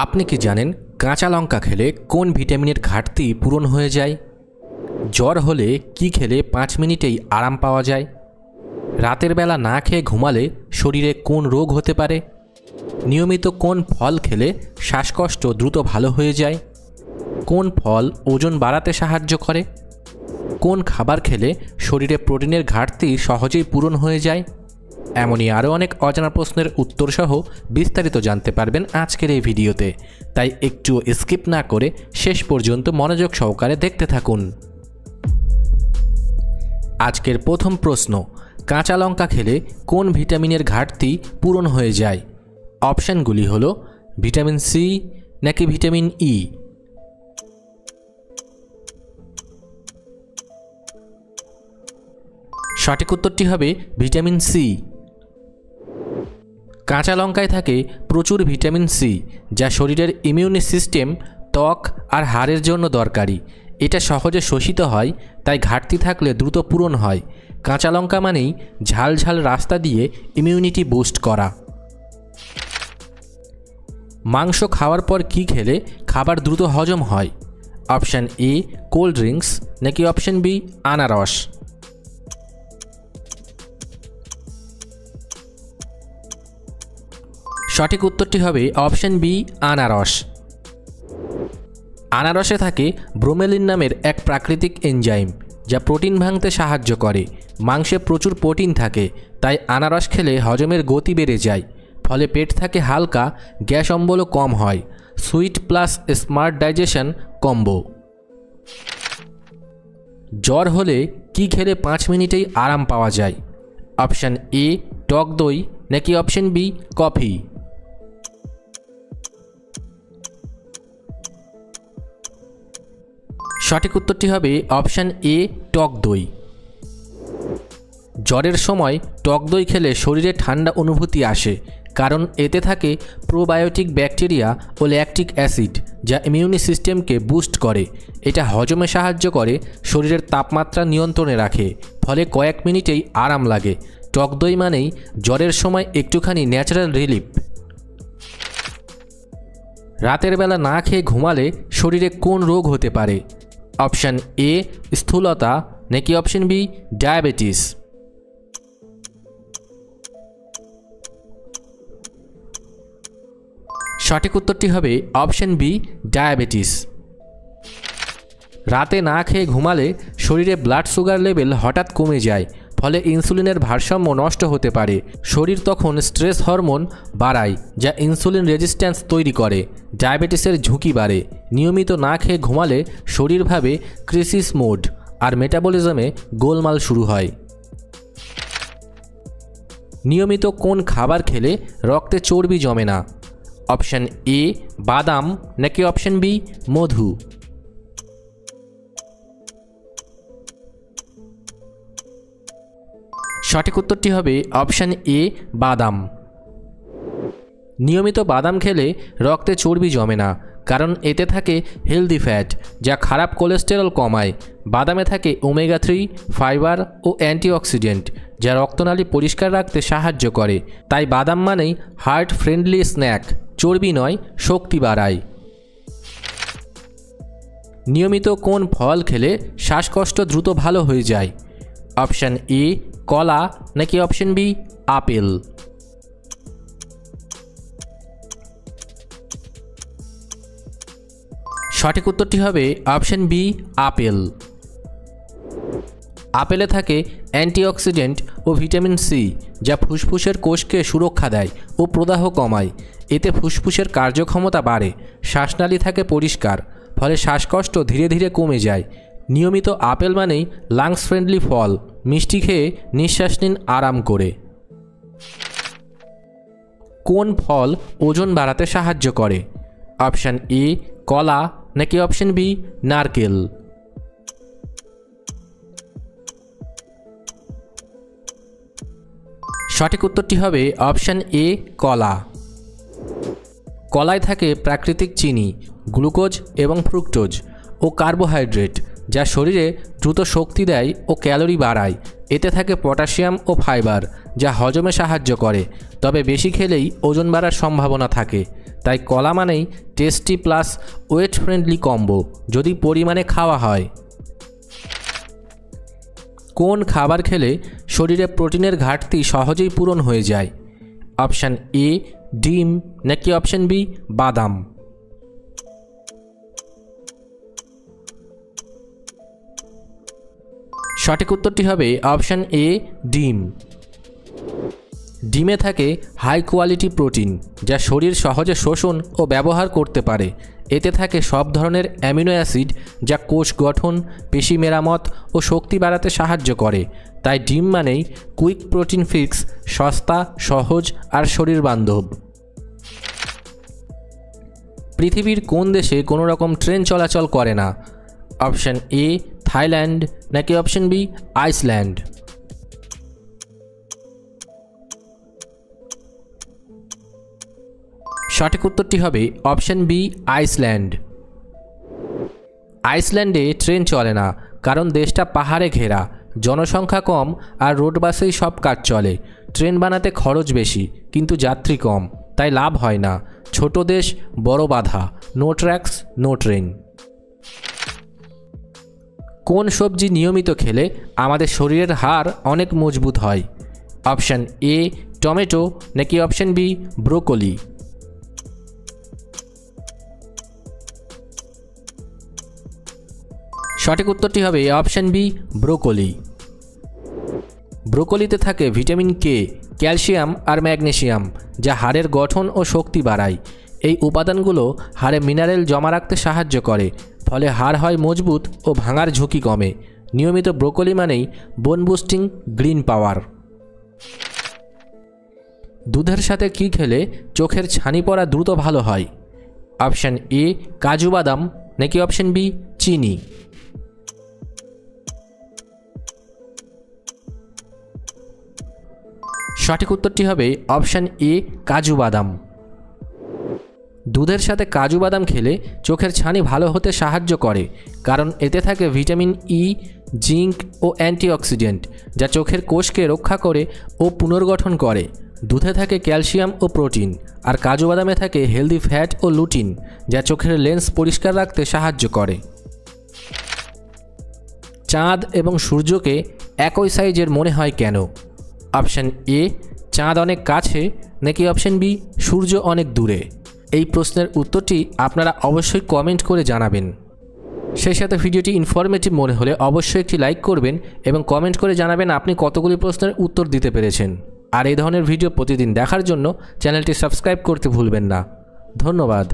আপনি কি জানেন কাঁচা লঙ্কা খেলে কোন ভিটামিনের ঘাটতি পূরণ হয়ে যায়? জ্বর হলে কি খেলে 5 মিনিটেই আরাম পাওয়া যায়? রাতের বেলা না খেয়ে ঘুমালে শরীরে কোন রোগ হতে পারে? নিয়মিত কোন ফল খেলে শ্বাসকষ্ট দ্রুত ভালো হয়ে যায়? কোন ফল ওজন বাড়াতে সাহায্য করে? কোন খাবার খেলে শরীরে প্রোটিনের ঘাটতি সহজেই পূরণ হয়ে যায়? এমনই আরও অনেক অজানা প্রশ্নের উত্তরসহ বিস্তারিত জানতে পারবেন আজকের এই ভিডিওতে, তাই একটু স্কিপ না করে শেষ পর্যন্ত মনোযোগ সহকারে দেখতে থাকুন। আজকের প্রথম প্রশ্ন, কাঁচা লঙ্কা খেলে কোন ভিটামিনের ঘাটতি পূরণ হয়ে যায়? অপশানগুলি হলো ভিটামিন সি নাকি ভিটামিন ই। সঠিক উত্তরটি হবে ভিটামিন সি। কাঁচা লঙ্কায় থাকে প্রচুর ভিটামিন সি, যা শরীরের ইমিউন সিস্টেম, ত্বক আর হাড়ের জন্য দরকারি। এটা সহজে শোষিত হয়, তাই ঘাটতি থাকলে দ্রুত পূরণ হয়। কাঁচা লঙ্কা মানেই ঝাল ঝাল রাস্তা দিয়ে ইমিউনিটি বুস্ট করা। মাংস খাওয়ার পর কি খেলে খাবার দ্রুত হজম হয়? অপশান এ কোল্ড ড্রিঙ্কস নাকি অপশান বি আনারস। সঠিক উত্তরটি হবে অপশান বি আনারস। আনারসে থাকে ব্রোমেলিন নামের এক প্রাকৃতিক এনজাইম, যা প্রোটিন ভাঙতে সাহায্য করে। মাংসে প্রচুর প্রোটিন থাকে, তাই আনারস খেলে হজমের গতি বেড়ে যায়, ফলে পেট থাকে হালকা, গ্যাস অম্বলও কম হয়। Sweet plus smart digestion combo. জ্বর হলে কি খেলে 5 মিনিটেই আরাম পাওয়া যায়? অপশান এ টক দই নাকি অপশান বি কফি। সঠিক উত্তরটি হবে অপশান এ টক দই। জ্বরের সময় টক দই খেলে শরীরে ঠান্ডা অনুভূতি আসে, কারণ এতে থাকে প্রোবায়োটিক ব্যাকটেরিয়া ও ল্যাকটিক অ্যাসিড, যা ইমিউনি সিস্টেমকে বুস্ট করে। এটা হজমে সাহায্য করে, শরীরের তাপমাত্রা নিয়ন্ত্রণে রাখে, ফলে কয়েক মিনিটেই আরাম লাগে। টক দই মানেই জ্বরের সময় একটুখানি ন্যাচারাল রিলিফ। রাতের বেলা না খেয়ে ঘুমালে শরীরে কোন রোগ হতে পারে? অপশান এ স্থূলতা নাকি অপশান বি ডায়াবেটিস। সঠিক উত্তরটি হবে অপশান বি ডায়াবেটিস। রাতে না খেয়ে ঘুমালে শরীরে ব্লাড সুগার লেভেল হঠাৎ কমে যায়, ফলে ইনসুলিনের ভারসাম্য নষ্ট হতে পারে। শরীর তখন স্ট্রেস হরমোন বাড়ায়, যা ইনসুলিন রেজিস্ট্যান্স তৈরি করে। ডায়াবেটিসের ঝুঁকি বাড়ে। নিয়মিত না খেয়ে ঘুমালে শরীর ভাবে ক্রাইসিস মোড, আর মেটাবলিজমে গোলমাল শুরু হয়। নিয়মিত কোন খাবার খেলে রক্তে চর্বি জমে না? অপশান এ বাদাম নাকি অপশান বি মধু। সঠিক উত্তরটি হবে অপশান এ বাদাম। নিয়মিত বাদাম খেলে রক্তে চর্বি জমে না, কারণ এতে থাকে হেলদি ফ্যাট, যা খারাপ কোলেস্টেরল কমায়। বাদামে থাকে ওমেগা 3, ফাইবার ও অ্যান্টিঅক্সিডেন্ট, যা রক্তনালী পরিষ্কার রাখতে সাহায্য করে। তাই বাদাম মানেই হার্ট ফ্রেন্ডলি স্ন্যাক, চর্বি নয়, শক্তি বাড়ায়। নিয়মিত কোন ফল খেলে শ্বাসকষ্ট দ্রুত ভালো হয়ে যায়? অপশান এ কলা নাকি অপশান বি আপেল। সঠিক উত্তরটি হবে অপশান বি আপেল। আপেলে থাকে অ্যান্টিঅক্সিডেন্ট ও ভিটামিন সি, যা ফুসফুসের কোষকে সুরক্ষা দেয় ও প্রদাহ কমায়। এতে ফুসফুসের কার্যক্ষমতা বাড়ে, শ্বাসনালী থাকে পরিষ্কার, ফলে শ্বাসকষ্ট ধীরে ধীরে কমে যায়। নিয়মিত আপেল মানেই লাংস ফ্রেন্ডলি ফল। মিষ্টি খেয়ে নিঃশ্বাস নিন আরাম করে। কোন ফল ওজন বাড়াতে সাহায্য করে? অপশান এ কলা নাকি অপশান বি নারকেল। সঠিক উত্তরটি হবে অপশান এ কলা। কলায় থাকে প্রাকৃতিক চিনি, গ্লুকোজ এবং ফ্রুক্টোজ ও কার্বোহাইড্রেট, যা শরীরে দ্রুত শক্তি দেয় ও ক্যালোরি বাড়ায়। এতে থাকে পটাশিয়াম ও ফাইবার, যা হজমে সাহায্য করে, তবে বেশি খেলেই ওজন বাড়ার সম্ভাবনা থাকে। তাই কলা মানেই tasty plus wait friendly combo যদি পরিমাণে খাওয়া হয়। কোন খাবার খেলে শরীরে প্রোটিনের ঘাটতি সহজেই পূরণ হয়ে যায়? অপশান এ ডিম নাকি অপশান বি বাদাম? সঠিক উত্তরটি হবে অপশান এ ডিম। ডিমে থাকে হাই কোয়ালিটি প্রোটিন যা শরীর সহজে শোষণ ও ব্যবহার করতে পারে। এতে থাকে সব ধরনের অ্যামিনো অ্যাসিড যা কোষ গঠন, পেশি মেরামত ও শক্তি বাড়াতে সাহায্য করে। তাই ডিম মানেই কুইক প্রোটিন ফিক্স, সস্তা, সহজ আর শরীর বান্ধব। পৃথিবীর কোন দেশে কোনো রকম ট্রেন চলাচল করে না? অপশান এ থাইল্যান্ড নাকি অপশান বি আইসল্যান্ড? সঠিক উত্তরটি হবে অপশান বি আইসল্যান্ড। আইসল্যান্ডে ট্রেন চলে না কারণ দেশটা পাহাড়ে ঘেরা, জনসংখ্যা কম আর রোড বাসেই সব কাজ চলে। ট্রেন বানাতে খরচ বেশি কিন্তু যাত্রী কম, তাই লাভ হয় না। ছোট দেশ, বড় বাধা, নো ট্র্যাকস নো ট্রেন। কোন সবজি নিয়মিত খেলে আমাদের শরীরের হাড় অনেক মজবুত হয়? অপশান এ টমেটো নাকি অপশান বি ব্রোকলি? সঠিক উত্তরটি হবে অপশান বি ব্রোকলি। ব্রোকলিতে থাকে ভিটামিন কে, ক্যালসিয়াম আর ম্যাগনেসিয়াম যা হাড়ের গঠন ও শক্তি বাড়ায়। এই উপাদানগুলো হাড়ে মিনারেল জমা রাখতে সাহায্য করে, ফলে হাড় হয় মজবুত ও ভাঙার ঝুঁকি কমে। নিয়মিত ব্রোকলি মানেই বোন বুস্টিং গ্রিন পাওয়ার। দুধের সাথে কি খেলে চোখের ছানি পড়া দ্রুত ভালো হয়? অপশান এ কাজু বাদাম নাকি অপশান বি চিনি? সঠিক উত্তরটি হবে অপশান এ কাজু বাদাম। দুধের সাথে কাজু বাদাম খেলে চোখের ছানি ভালো হতে সাহায্য করে, কারণ এতে থাকে ভিটামিন ই, জিঙ্ক ও অ্যান্টিঅক্সিডেন্ট যা চোখের কোষকে রক্ষা করে ও পুনর্গঠন করে। দুধে থাকে ক্যালসিয়াম ও প্রোটিন, আর কাজু বাদামে থাকে হেলদি ফ্যাট ও লুটিন যা চোখের লেন্স পরিষ্কার রাখতে সাহায্য করে। চাঁদ এবং সূর্যকে একই সাইজের মনে হয় কেন? অপশান এ চাঁদ অনেক কাছে নাকি অপশান বি সূর্য অনেক দূরে? এই প্রশ্নের উত্তরটি আপনারা অবশ্যই কমেন্ট করে জানাবেন। সেই সাথে ভিডিওটি ইনফরমেটিভ মনে হলে অবশ্যই একটি লাইক করবেন এবং কমেন্ট করে জানাবেন আপনি কতগুলি প্রশ্নের উত্তর দিতে পেরেছেন। আর এই ধরনের ভিডিও প্রতিদিন দেখার জন্য চ্যানেলটি সাবস্ক্রাইব করতে ভুলবেন না। ধন্যবাদ।